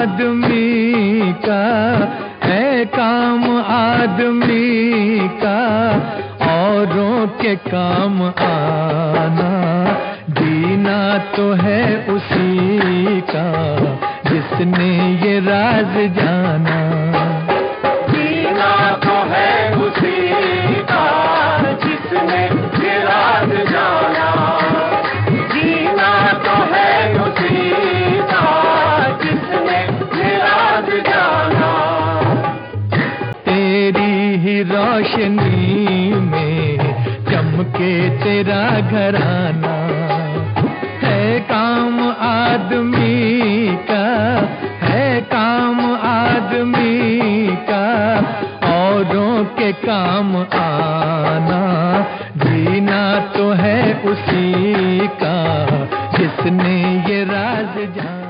आदमी का है काम आदमी का, औरों के काम आना। जीना तो है उसी का जिसने ये राज जाना। जीना तो है उसी का जिसने ये राज जाना। जीना तो है उसी का जिसने ये राज जाना। तेरी ही रोशनी में चमके तेरा घराना, है काम आदमी का, है काम आदमी का, औरों के काम आना। जीना तो है उसी का जिसने ये राज जाना।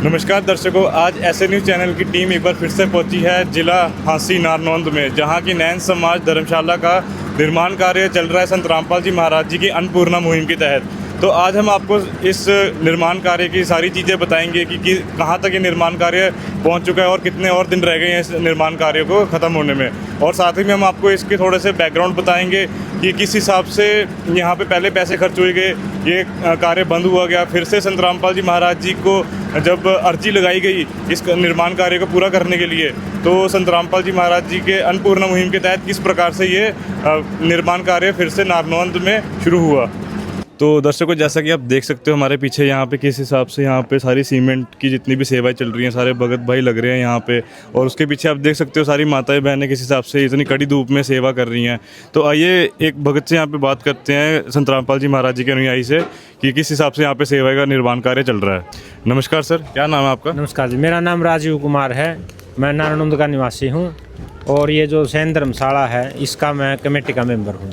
नमस्कार दर्शकों, आज ऐसे न्यूज़ चैनल की टीम एक बार फिर से पहुंची है जिला हांसी नारनौंद में, जहां की नैन समाज धर्मशाला का निर्माण कार्य चल रहा है संत रामपाल जी महाराज जी की अन्नपूर्णा मुहिम के तहत। तो आज हम आपको इस निर्माण कार्य की सारी चीज़ें बताएंगे कि कहां तक ये निर्माण कार्य पहुंच चुका है और कितने और दिन रह गए हैं इस निर्माण कार्य को ख़त्म होने में। और साथ ही में हम आपको इसके थोड़े से बैकग्राउंड बताएंगे कि किस हिसाब से यहाँ पे पहले पैसे खर्च हुए गए, ये कार्य बंद हुआ गया, फिर से संत रामपाल जी महाराज जी को जब अर्जी लगाई गई इस निर्माण कार्य को पूरा करने के लिए, तो संत रामपाल जी महाराज जी के अन्नपूर्णा मुहिम के तहत किस प्रकार से ये निर्माण कार्य फिर से नारनौंद में शुरू हुआ। तो दर्शकों, जैसा कि आप देख सकते हो हमारे पीछे यहाँ पे किस हिसाब से यहाँ पे सारी सीमेंट की जितनी भी सेवाएं चल रही हैं, सारे भगत भाई लग रहे हैं यहाँ पे। और उसके पीछे आप देख सकते हो सारी माताएं बहनें किस हिसाब से इतनी कड़ी धूप में सेवा कर रही हैं। तो आइए एक भगत से यहाँ पे बात करते हैं, संत रामपाल जी महाराज जी के अनुयायी से, कि किस हिसाब से यहाँ पे सेवा का निर्माण कार्य चल रहा है। नमस्कार सर, क्या नाम है आपका? नमस्कार जी, मेरा नाम राजीव कुमार है। मैं नारनौंद का निवासी हूँ और ये जो सैन धर्मशाला है इसका मैं कमेटी का मेंबर हूँ।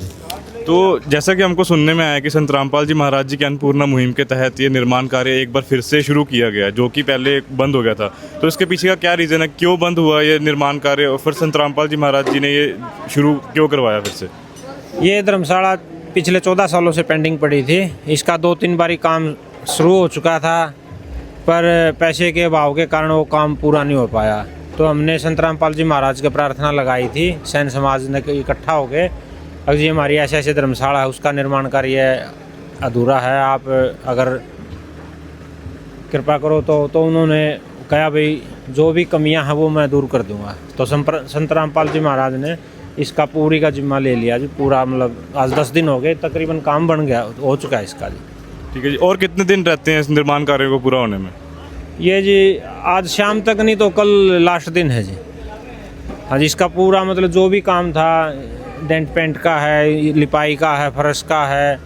तो जैसा कि हमको सुनने में आया कि संत रामपाल जी महाराज जी के अन्नपूर्णा मुहिम के तहत ये निर्माण कार्य एक बार फिर से शुरू किया गया, जो कि पहले बंद हो गया था। तो इसके पीछे का क्या रीज़न है, क्यों बंद हुआ ये निर्माण कार्य, और फिर संत रामपाल जी महाराज जी ने ये शुरू क्यों करवाया फिर से? ये धर्मशाला पिछले 14 सालों से पेंडिंग पड़ी थी। इसका 2-3 बारी काम शुरू हो चुका था, पर पैसे के अभाव के कारण वो काम पूरा नहीं हो पाया। तो हमने संत रामपाल जी महाराज की प्रार्थना लगाई थी, सैन समाज ने इकट्ठा हो गए, अब जी हमारी ऐसे धर्मशाला है उसका निर्माण कार्य अधूरा है, आप अगर कृपा करो तो उन्होंने कहा भाई जो भी कमियां हैं वो मैं दूर कर दूंगा। तो संत रामपाल जी महाराज ने इसका पूरी का जिम्मा ले लिया जी, पूरा मतलब आज 10 दिन हो गए तकरीबन, काम बन गया, हो चुका है इसका जी। ठीक है जी, और कितने दिन रहते हैं इस निर्माण कार्य को पूरा होने में? ये जी आज शाम तक नहीं तो कल लास्ट दिन है जी। हाँ जी, इसका पूरा मतलब जो भी काम था, डेंट पेंट का है, लिपाई का है, फर्श का है,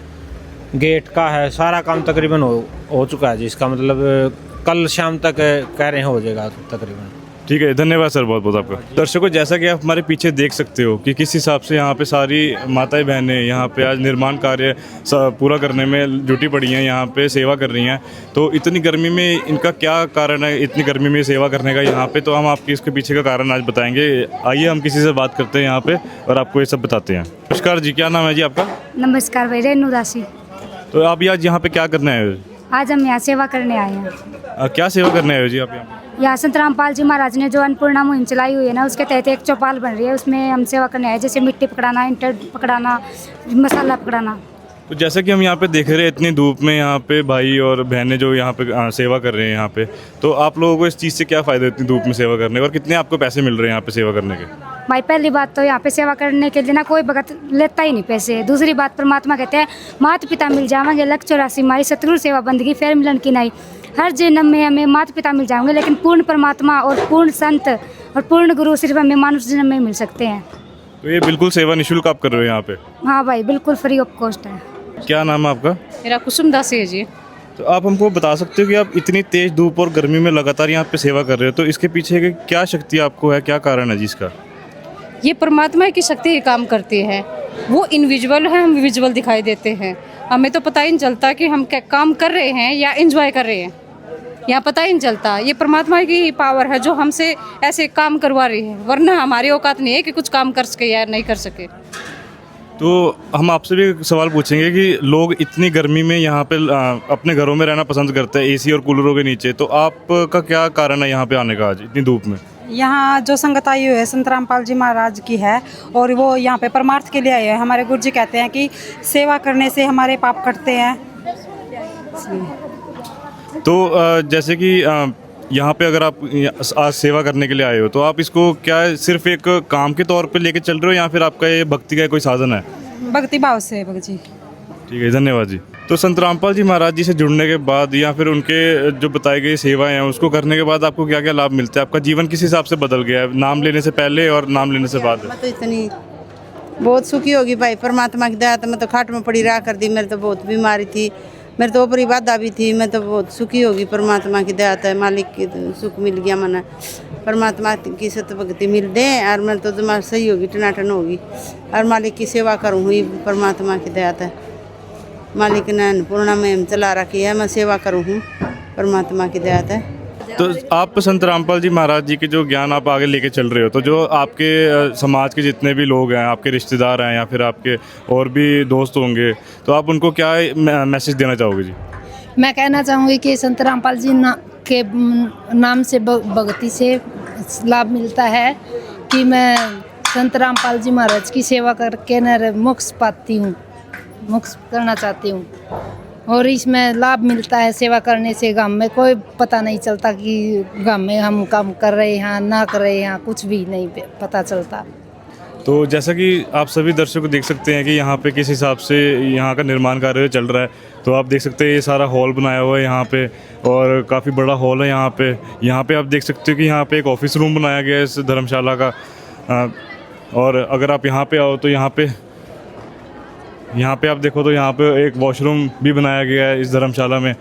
गेट का है, सारा काम तकरीबन हो चुका है जी। इसका मतलब कल शाम तक कह रहे हैं हो जाएगा तकरीबन। ठीक है, धन्यवाद सर, बहुत बहुत आपका। दर्शकों, जैसा कि आप हमारे पीछे देख सकते हो कि किस हिसाब से यहाँ पे सारी माताएं बहनें यहाँ पे आज निर्माण कार्य पूरा करने में जुटी पड़ी हैं, यहाँ पे सेवा कर रही हैं। तो इतनी गर्मी में इनका क्या कारण है, इतनी गर्मी में सेवा करने का यहाँ पे, तो हम आपके इसके पीछे का कारण आज बताएंगे। आइए हम किसी से बात करते हैं यहाँ पे और आपको ये सब बताते हैं। नमस्कार जी, क्या नाम है जी आपका? नमस्कार भाई, रेणु दासी। तो आप आज यहाँ पे क्या करने आए हो? आज हम यहाँ सेवा करने आए हैं। क्या सेवा करने आए हो जी आप यहाँ? यहाँ संत रामपाल जी महाराज ने जो अन्नपूर्णा मुहिम चलाई हुई है ना, उसके तहत एक चौपाल बन रही है, उसमें हम सेवा करने आए, जैसे मिट्टी पकड़ाना, इंटर पकड़ाना, मसाला पकड़ाना। तो जैसा कि हम यहाँ पे देख रहे हैं इतनी धूप में यहाँ पे भाई और बहनें जो यहाँ पे सेवा कर रहे हैं यहाँ पे, तो आप लोगों को इस चीज़ से क्या फ़ायदा इतनी धूप में सेवा करने का, और कितने आपको पैसे मिल रहे हैं यहाँ पे सेवा करने के? भाई पहली बात तो यहाँ पे सेवा करने के लिए ना कोई भगत लेता ही नहीं पैसे। दूसरी बात, परमात्मा कहते हैं माता पिता मिल जाएंगे, लख 84 माई सतगुरु सेवा बंदगी फेर मिलन की नहीं। हर जन्म में हमें माता पिता मिल जाएंगे, लेकिन पूर्ण परमात्मा और पूर्ण संत और पूर्ण गुरु सिर्फ हमें मानुष जन्म में मिल सकते हैं। तो ये बिल्कुल सेवा निःशुल्क आप कर रहे हो यहाँ पे? हाँ भाई, बिल्कुल फ्री ऑफ कॉस्ट है। क्या नाम है आपका? मेरा कुसुम दासी है जी। तो आप हमको बता सकते हो कि आप इतनी तेज धूप और गर्मी में लगातार यहाँ पे सेवा कर रहे हो, तो इसके पीछे की क्या शक्ति आपको है, क्या कारण है जिसका? ये परमात्मा की शक्ति ही काम करती है। वो इनविजुअल है, हम विजुअल दिखाई देते हैं। हमें तो पता ही नहीं चलता कि हम क्या काम कर रहे हैं या एंजॉय कर रहे हैं, यहाँ पता ही नहीं चलता। ये परमात्मा की ही पावर है जो हमसे ऐसे काम करवा रही है, वरना हमारी औकात नहीं है कि कुछ काम कर सके या नहीं कर सके। तो हम आपसे भी एक सवाल पूछेंगे कि लोग इतनी गर्मी में यहाँ पे अपने घरों में रहना पसंद करते हैं एसी और कूलरों के नीचे, तो आपका क्या कारण है यहाँ पे आने का आज इतनी धूप में? यहाँ जो संगत आई हुई है संत रामपाल जी महाराज की है और वो यहाँ पे परमार्थ के लिए आए हैं। हमारे गुरु जी कहते हैं कि सेवा करने से हमारे पाप कटते हैं। तो जैसे कि यहाँ पे अगर आप आज सेवा करने के लिए आए हो तो आप इसको क्या सिर्फ एक काम के तौर पे लेके चल रहे हो या फिर आपका ये भक्ति का कोई साधन है? भक्ति भाव से भगत जी। ठीक है, धन्यवाद जी। तो संत रामपाल जी महाराज जी से जुड़ने के बाद या फिर उनके जो बताई गई सेवाएं हैं उसको करने के बाद आपको क्या क्या लाभ मिलते हैं? आपका जीवन किस हिसाब से बदल गया है नाम लेने से पहले और नाम लेने से बाद? मैं तो इतनी बहुत सुखी होगी भाई, परमात्मा की दया। तो मैं तो खाट में पड़ी रहा कर दी, मेरे तो बहुत बीमारी थी, मेरे तो ऊपरी बाधा भी थी। मैं तो बहुत सुखी होगी, परमात्मा की दया है, मालिक की सुख मिल गया मना, परमात्मा की सत भक्ति मिल दे और मैं तो दिमाग सही होगी, टनाटन होगी और मालिक की सेवा करूँ हुई परमात्मा की दया है। मालिक ने अन्नपूर्णा में चला रखी है, मैं सेवा करूँ हूँ परमात्मा की दया है। तो आप संत रामपाल जी महाराज जी के जो ज्ञान आप आगे लेके चल रहे हो, तो जो आपके समाज के जितने भी लोग हैं, आपके रिश्तेदार हैं या फिर आपके और भी दोस्त होंगे, तो आप उनको क्या मैसेज देना चाहोगे जी? मैं कहना चाहूँगी कि संत रामपाल जी के नाम से भक्ति से लाभ मिलता है कि मैं संत रामपाल जी महाराज की सेवा करके न मोक्ष पाती हूँ, मोक्ष करना चाहती हूँ और इसमें लाभ मिलता है। सेवा करने से गांव में कोई पता नहीं चलता कि गांव में हम काम कर रहे हैं ना कर रहे हैं, कुछ भी नहीं पता चलता। तो जैसा कि आप सभी दर्शक देख सकते हैं कि यहाँ पे किस हिसाब से यहाँ का निर्माण कार्य चल रहा है, तो आप देख सकते हैं ये सारा हॉल बनाया हुआ है यहाँ पे और काफ़ी बड़ा हॉल है यहाँ पे। यहाँ पे आप देख सकते हो कि यहाँ पे एक ऑफिस रूम बनाया गया है इस धर्मशाला का। और अगर आप यहाँ पे आओ तो यहाँ पे आप देखो तो यहाँ पे एक वॉशरूम भी बनाया गया है इस धर्मशाला में।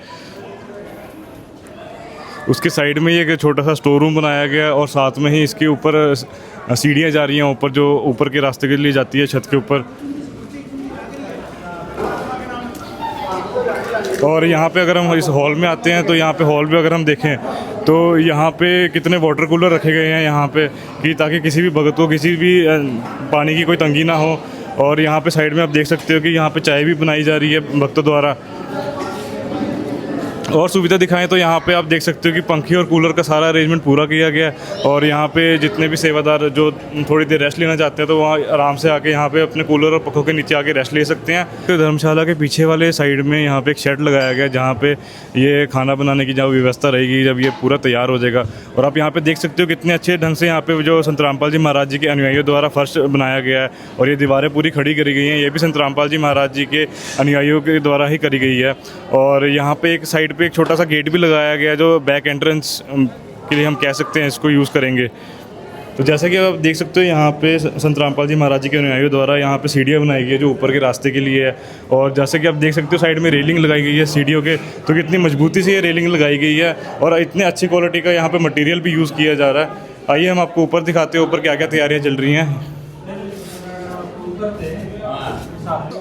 उसके साइड में एक छोटा सा स्टोर रूम बनाया गया है और साथ में ही इसके ऊपर सीढ़ियाँ जा रही हैं ऊपर, जो ऊपर के रास्ते के लिए जाती है छत के ऊपर। और यहाँ पे अगर हम इस हॉल में आते हैं तो यहाँ पे हॉल में अगर हम देखें तो यहाँ पे कितने वाटर कूलर रखे गए हैं यहाँ पे कि ताकि किसी भी भगत को किसी भी पानी की कोई तंगी ना हो। और यहाँ पे साइड में आप देख सकते हो कि यहाँ पे चाय भी बनाई जा रही है भक्तों द्वारा। और सुविधा दिखाएं तो यहाँ पे आप देख सकते हो कि पंखे और कूलर का सारा अरेंजमेंट पूरा किया गया है। और यहाँ पे जितने भी सेवादार जो थोड़ी देर रेस्ट लेना चाहते हैं तो वहाँ आराम से आके यहाँ पे अपने कूलर और पंखों के नीचे आके रेस्ट ले सकते हैं। तो धर्मशाला के पीछे वाले साइड में यहाँ पे एक शेड लगाया गया जहाँ पे ये खाना बनाने की जब व्यवस्था रहेगी जब ये पूरा तैयार हो जाएगा। और आप यहाँ पे देख सकते हो कितने अच्छे ढंग से यहाँ पे जो संत रामपाल जी महाराज जी के अनुयायियों द्वारा फर्श बनाया गया है और ये दीवारें पूरी खड़ी करी गई हैं। ये भी संत रामपाल जी महाराज जी के अनुयायियों के द्वारा ही करी गई है। और यहाँ पे एक साइड पे एक छोटा सा गेट भी लगाया गया जो बैक एंट्रेंस के लिए हम कह सकते हैं इसको यूज़ करेंगे। तो जैसा कि आप देख सकते हो यहाँ पे संत रामपाल जी महाराज जी के अनुयायियों द्वारा यहाँ पे सीढ़ियाँ बनाई गई है जो ऊपर के रास्ते के लिए है। और जैसे कि आप देख सकते हो साइड में रेलिंग लगाई गई है सीढ़ियों के, तो कितनी मजबूती से ये रेलिंग लगाई गई है और इतने अच्छी क्वालिटी का यहाँ पे मटेरियल भी यूज़ किया जा रहा है। आइए हम आपको ऊपर दिखाते हैं ऊपर क्या क्या तैयारियाँ चल रही हैं।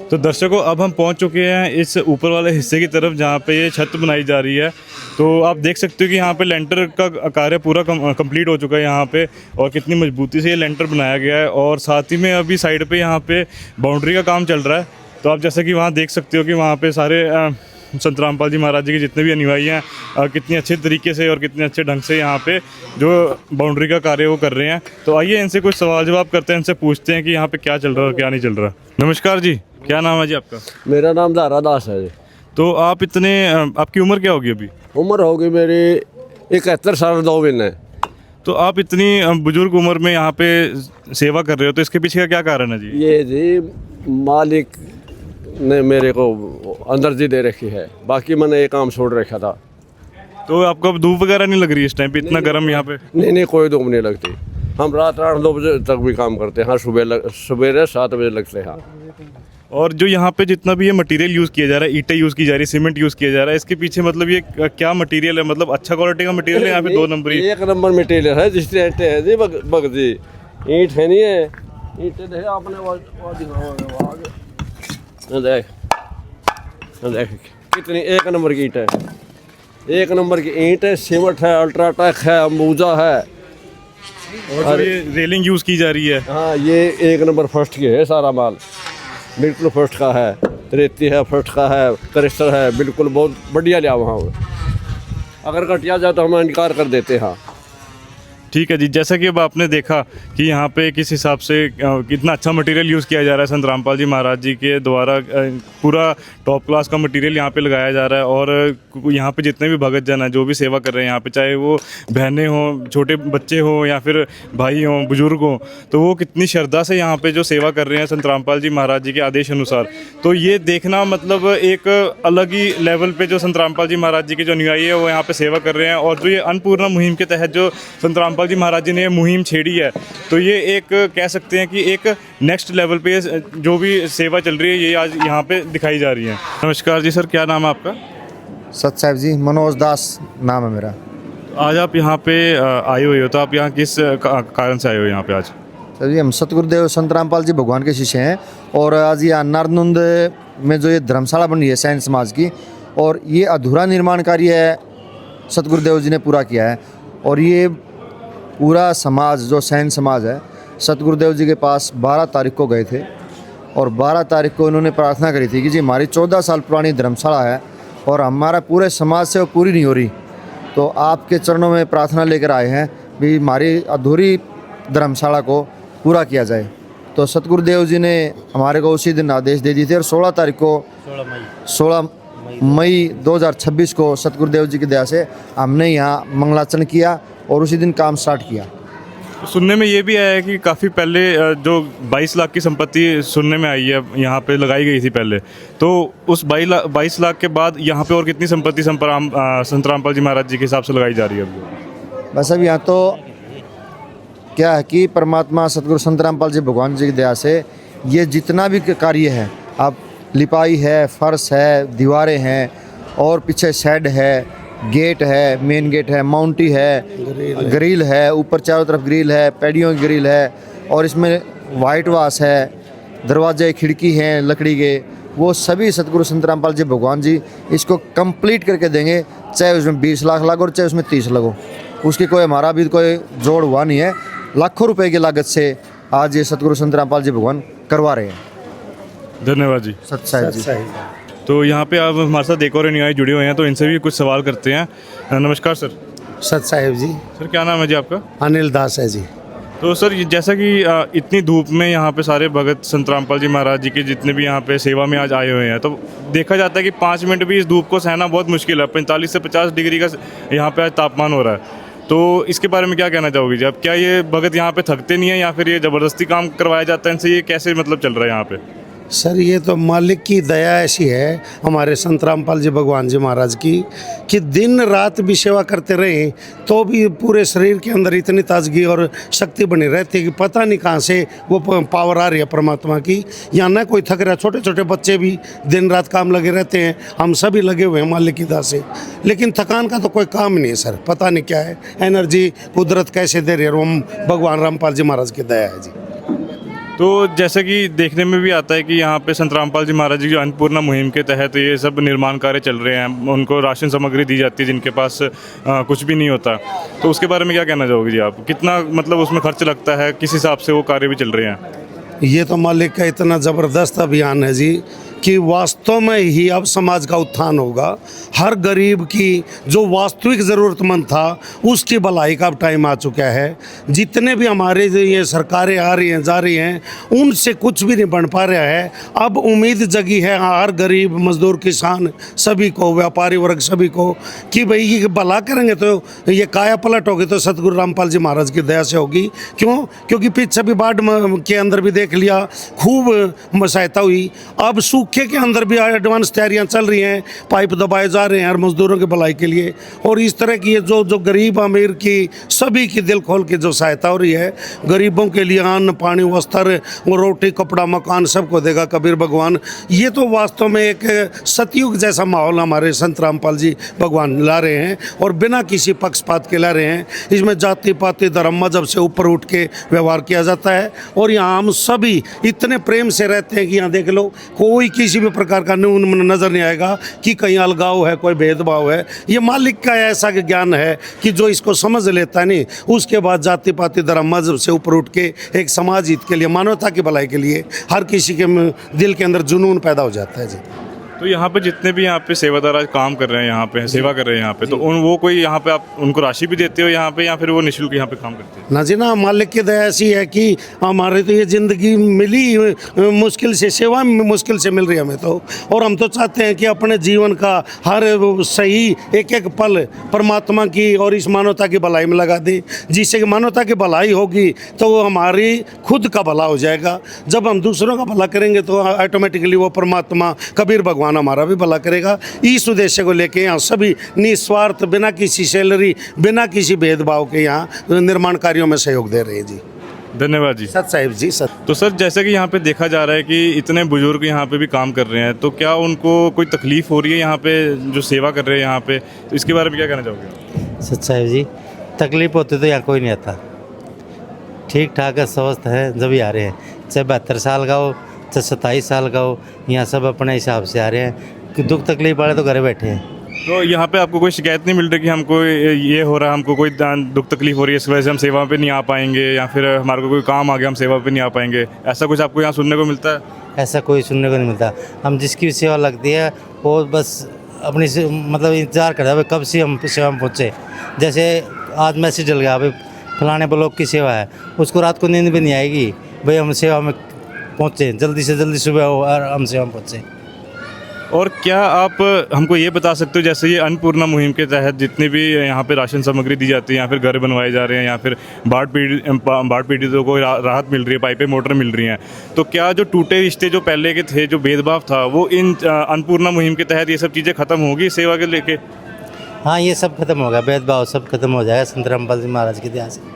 तो दर्शकों अब हम पहुंच चुके हैं इस ऊपर वाले हिस्से की तरफ जहां पे ये छत बनाई जा रही है। तो आप देख सकते हो कि यहाँ पे लेंटर का कार्य पूरा कंप्लीट हो चुका है यहाँ पे और कितनी मजबूती से ये लेंटर बनाया गया है। और साथ ही में अभी साइड पे यहाँ पे बाउंड्री का काम चल रहा है। तो आप जैसा कि वहाँ देख सकते हो कि वहाँ पे सारे संत रामपाल जी महाराज जी के जितने भी अनुयायी हैं कितनी अच्छे तरीके से और कितने अच्छे ढंग से यहाँ पे जो बाउंड्री का कार्य वो कर रहे हैं। तो आइए इनसे कुछ सवाल जवाब करते हैं, इनसे पूछते हैं कि यहाँ पे क्या चल रहा है और क्या नहीं चल रहा। नमस्कार जी, क्या नाम है जी आपका? मेरा नाम दारा दास है जी। तो आप आपकी उम्र क्या होगी अभी? उम्र होगी मेरी 71 साल 2 महीने। तो आप इतनी बुजुर्ग उम्र में यहाँ पे सेवा कर रहे हो, तो इसके पीछे का क्या कारण है जी? ये जी मालिक ने मेरे को अंदर जी दे रखी है, बाकी मैंने ये काम छोड़ रखा था। तो आपको अब धूप वगैरह नहीं लग रही इस टाइम पे इतना गर्म यहाँ पे? नहीं कोई धूप नहीं लगती। हम रात 8-9 बजे तक भी काम करते हैं। हाँ, सुबह 7 बजे लगते हैं। और जो यहाँ पे जितना भी ये मटेरियल यूज़ किया जा रहा है, ईंटें यूज़ की जा रही है, सीमेंट यूज़ किया जा रहा है, इसके पीछे मतलब ये क्या मटेरियल है? मतलब अच्छा क्वालिटी का मटेरियल है यहाँ पे? 2 नंबर 1 नंबर मटेरियल है। जिस ईंटें है जी बग जी, ईंट है नहीं है, ईंटें देखे आपने देख कितनी 1 नंबर की ईंट है। 1 नंबर की ईंट है, सीमेंट है, अल्ट्राटेक है, अंबुजा है। और जो ये रेलिंग यूज़ की जा रही है, हाँ, ये 1 नंबर फर्स्ट की है सारा माल। बिल्कुल फर्स्ट का है, रेती है फर्स्ट का है, क्रिस्टल है, बिल्कुल बहुत बढ़िया लिया वहाँ। अगर घटिया जाए तो हम इनकार कर देते हैं। ठीक है जी, जैसा कि अब आपने देखा कि यहाँ पे किस हिसाब से कितना अच्छा मटेरियल यूज़ किया जा रहा है संत रामपाल जी महाराज जी के द्वारा। पूरा टॉप क्लास का मटेरियल यहाँ पे लगाया जा रहा है और यहाँ पे जितने भी भगत जन हैं जो भी सेवा कर रहे हैं यहाँ पे, चाहे वो बहनें हों, छोटे बच्चे हों या फिर भाई हों, बुजुर्ग हों, तो वो कितनी श्रद्धा से यहाँ पे जो सेवा कर रहे हैं संत रामपाल जी महाराज जी के आदेश अनुसार। तो ये देखना मतलब एक अलग ही लेवल पे जो संत रामपाल जी महाराज जी के जो अनुयायी है वो यहाँ पे सेवा कर रहे हैं। और जो ये अन्नपूर्णा मुहिम के तहत जो संत रामपाल जी महाराज जी ने ये मुहिम छेड़ी है, तो ये एक कह सकते हैं कि एक नेक्स्ट लेवल पे जो भी सेवा चल रही है ये आज यहाँ पे दिखाई जा रही है। नमस्कार जी सर, क्या नाम है आपका? सत साहिब जी, मनोज दास नाम है मेरा। आज आप यहाँ पे आए हुए हो, तो आप यहाँ किस कारण से आए हो यहाँ पे आज? सर जी, हम सतगुरुदेव संत रामपाल जी भगवान के शिष्य हैं और आज यहाँ नारनौंद में जो ये धर्मशाला बन रही है सैन समाज की, और ये अधूरा निर्माण कार्य है सतगुरुदेव जी ने पूरा किया है। और ये पूरा समाज जो सैन समाज है सतगुरुदेव जी के पास 12 तारीख को गए थे और 12 तारीख को इन्होंने प्रार्थना करी थी कि जी हमारी 14 साल पुरानी धर्मशाला है और हमारा पूरे समाज से वो पूरी नहीं हो रही, तो आपके चरणों में प्रार्थना लेकर आए हैं भी हमारी अधूरी धर्मशाला को पूरा किया जाए। तो सतगुरुदेव जी ने हमारे को उसी दिन आदेश दे दिए थे और 16 तारीख को 16 मई 2026 को सतगुरुदेव जी की दया से हमने यहाँ मंगलाचरण किया और उसी दिन काम स्टार्ट किया। सुनने में ये भी आया है कि काफ़ी पहले जो 22 लाख की संपत्ति सुनने में आई है यहाँ पे लगाई गई थी पहले, तो उस 22 लाख के बाद यहाँ पे और कितनी संपत्ति संत रामपाल जी महाराज जी के हिसाब से लगाई जा रही है? बस अब यहाँ तो क्या है कि परमात्मा सतगुरु संत रामपाल जी भगवान जी की दया से ये जितना भी कार्य है, अब लिपाई है, फर्श है, दीवारें हैं और पीछे शेड है, गेट है, मेन गेट है, माउंटी है, ग्रिल है, ऊपर चारों तरफ ग्रिल है, पैडियों की ग्रिल है और इसमें वाइट वाश है, दरवाजे खिड़की हैं लकड़ी के, वो सभी सतगुरु संत रामपाल जी भगवान जी इसको कंप्लीट करके देंगे, चाहे उसमें 20 लाख लगो और चाहे उसमें 30 लगो, उसकी कोई हमारा भी कोई जोड़ हुआ नहीं है। लाखों रुपए की लागत से आज ये सतगुरु संत रामपाल जी भगवान करवा रहे हैं। धन्यवाद जी। सत साहिब जी। तो यहाँ पे आप हमारे साथ एक और अनुयायी जुड़े हुए हैं, तो इनसे भी कुछ सवाल करते हैं। नमस्कार सर। सत साहिब जी। सर क्या नाम है जी आपका? अनिल दास है जी। तो सर जैसा कि इतनी धूप में यहाँ पे सारे भगत संत रामपाल जी महाराज जी के जितने भी यहाँ पे सेवा में आज आए हुए हैं, तो देखा जाता है कि 5 मिनट भी इस धूप को सहना बहुत मुश्किल है। 45 से 50 डिग्री का यहाँ पे आज तापमान हो रहा है, तो इसके बारे में क्या कहना चाहोगे जी आप? क्या ये भगत यहाँ पे थकते नहीं है या फिर ये ज़बरदस्ती काम करवाया जाता है इनसे? ये कैसे मतलब चल रहा है यहाँ पे? सर ये तो मालिक की दया ऐसी है हमारे संत रामपाल जी भगवान जी महाराज की कि दिन रात भी सेवा करते रहे तो भी पूरे शरीर के अंदर इतनी ताजगी और शक्ति बनी रहती है कि पता नहीं कहाँ से वो पावर आ रही है परमात्मा की। यहाँ ना कोई थक रहा, छोटे छोटे बच्चे भी दिन रात काम लगे रहते हैं, हम सभी लगे हुए हैं मालिक की दया से, लेकिन थकान का तो कोई काम नहीं है सर। पता नहीं क्या है, एनर्जी कुदरत कैसे दे रही है, हम भगवान रामपाल जी महाराज की दया है जी। तो जैसे कि देखने में भी आता है कि यहाँ पे संत रामपाल जी महाराज जी की अन्नपूर्णा मुहिम के तहत ये सब निर्माण कार्य चल रहे हैं, उनको राशन सामग्री दी जाती है जिनके पास कुछ भी नहीं होता, तो उसके बारे में क्या कहना चाहोगे जी आप? कितना मतलब उसमें खर्च लगता है, किस हिसाब से वो कार्य भी चल रहे हैं? ये तो मालिक का इतना ज़बरदस्त अभियान है जी कि वास्तव में ही अब समाज का उत्थान होगा। हर गरीब की जो वास्तविक ज़रूरतमंद था उसकी भलाई का अब टाइम आ चुका है। जितने भी हमारे ये सरकारें आ रही हैं जा रही हैं उनसे कुछ भी नहीं बन पा रहा है। अब उम्मीद जगी है हर गरीब मजदूर किसान सभी को, व्यापारी वर्ग सभी को, कि भाई ये भला करेंगे तो ये काया पलट होगी तो सतगुरु रामपाल जी महाराज की दया से होगी। क्यों? क्योंकि पीछे भी बाढ़ के अंदर भी देख लिया खूब सहायता हुई। अब सूखे के अंदर भी एडवांस तैयारियां चल रही हैं, पाइप दबाए जा रहे हैं हर मजदूरों की भलाई के लिए। और इस तरह की जो गरीब अमीर की सभी की दिल खोल के जो सहायता हो रही है, गरीबों के लिए अन्न पानी वस्त्र रोटी कपड़ा मकान सबको देगा कबीर भगवान। ये तो वास्तव में एक सतयुग जैसा माहौल हमारे संत रामपाल जी भगवान ला रहे हैं और बिना किसी पक्षपात के ला रहे हैं। इसमें जाति पाति धर्म मजहब से ऊपर उठ के व्यवहार किया जाता है और यहाँ हम सभी इतने प्रेम से रहते हैं कि यहाँ देख लो कोई किसी भी प्रकार का न्यून नज़र नहीं आएगा कि कहीं अलगाव है, कोई भेदभाव है। ये मालिक का ऐसा ज्ञान है कि जो इसको समझ लेता है नहीं, उसके बाद जाति पाति धर्म मजहब से ऊपर उठ के एक समाज हित के लिए, मानवता की भलाई के लिए हर किसी के दिल के अंदर जुनून पैदा हो जाता है जी। तो यहाँ पे जितने भी यहाँ पे सेवादार आज काम कर रहे हैं, यहाँ पे सेवा कर रहे हैं यहाँ पे, तो वो कोई यहाँ पे आप उनको राशि भी देते हो यहाँ पे, या फिर वो निःशुल्क यहाँ पे काम करते हैं? ना जी ना, मालिक की दया ऐसी है कि हमारे तो ये ज़िंदगी मिली मुश्किल से, सेवा मुश्किल से मिल रही है हमें तो, और हम तो चाहते हैं कि अपने जीवन का हर सही एक एक पल परमात्मा की और इस मानवता की भलाई में लगा दें, जिससे कि मानवता की भलाई होगी तो वो हमारी खुद का भला हो जाएगा। जब हम दूसरों का भला करेंगे तो ऑटोमेटिकली वो परमात्मा कबीर भगवान हमारा भी भला करेगा। इस उद्देश्य को लेके यहाँ सभी निस्वार्थ, बिना किसी सैलरी, बिना किसी भेदभाव के यहाँ निर्माण कार्यों में सहयोग दे रहे हैं जी। धन्यवाद जी। सत साहिब जी सत। तो सर, जैसे कि यहाँ पे देखा जा रहा है कि इतने बुजुर्ग यहाँ पे भी काम कर रहे हैं, तो क्या उनको कोई तकलीफ हो रही है यहाँ पे जो सेवा कर रहे हैं यहाँ पे, तो इसके बारे में क्या कहना चाहोगे? सत साहिब जी, तकलीफ होती तो यहाँ कोई नहीं आता, ठीक ठाक है, स्वस्थ है, जब ही आ रहे हैं, चाहे 72 साल का हो, चाहे 27 साल का हो, यहाँ सब अपने हिसाब से आ रहे हैं। दुख तकलीफ वाले तो घर बैठे हैं। तो यहाँ पे आपको कोई शिकायत नहीं मिल रही कि हमको ये हो रहा है, हमको कोई दुख तकलीफ हो रही है, इस वजह से हम सेवा पे नहीं आ पाएंगे, या फिर हमारे को कोई काम आ गया हम सेवा पे नहीं आ पाएंगे, ऐसा कुछ आपको यहाँ सुनने को मिलता है? ऐसा कोई सुनने को नहीं मिलता। हम जिसकी भी सेवा लगती है वो बस अपनी मतलब इंतज़ार करता है कब से हम सेवा में पहुँचे। जैसे आज मैसेज डल गया, भाई फलाने ब्लॉक की सेवा है, उसको रात को नींद भी नहीं आएगी, भाई हम सेवा में पहुँचे, जल्दी से जल्दी सुबह हो और हम सेवा में पहुँचे। और क्या आप हमको ये बता सकते हो, जैसे ये अन्नपूर्णा मुहिम के तहत जितनी भी यहाँ पे राशन सामग्री दी जाती है, या फिर घर बनवाए जा रहे हैं, या फिर बाढ़ पीड़ितों को राहत मिल रही है, पाइपें मोटर मिल रही हैं, तो क्या जो टूटे रिश्ते जो पहले के थे, जो भेदभाव था, वो इन अन्नपूर्णा मुहिम के तहत ये सब चीज़ें ख़त्म होगी सेवा के लेके? हाँ, ये सब खत्म हो गया, भेदभाव सब खत्म हो जाएगा संत रामपाल जी महाराज की दया से।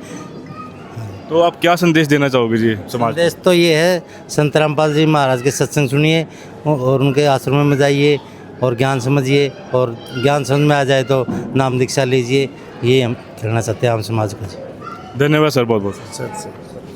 तो आप क्या संदेश देना चाहोगे जी समाज? संदेश तो ये है, संत रामपाल जी महाराज के सत्संग सुनिए और उनके आश्रम में जाइए और ज्ञान समझिए, और ज्ञान समझ में आ जाए तो नाम दीक्षा लीजिए। ये हम कहना चाहते हैं आम समाज को। धन्यवाद सर, बहुत बहुत।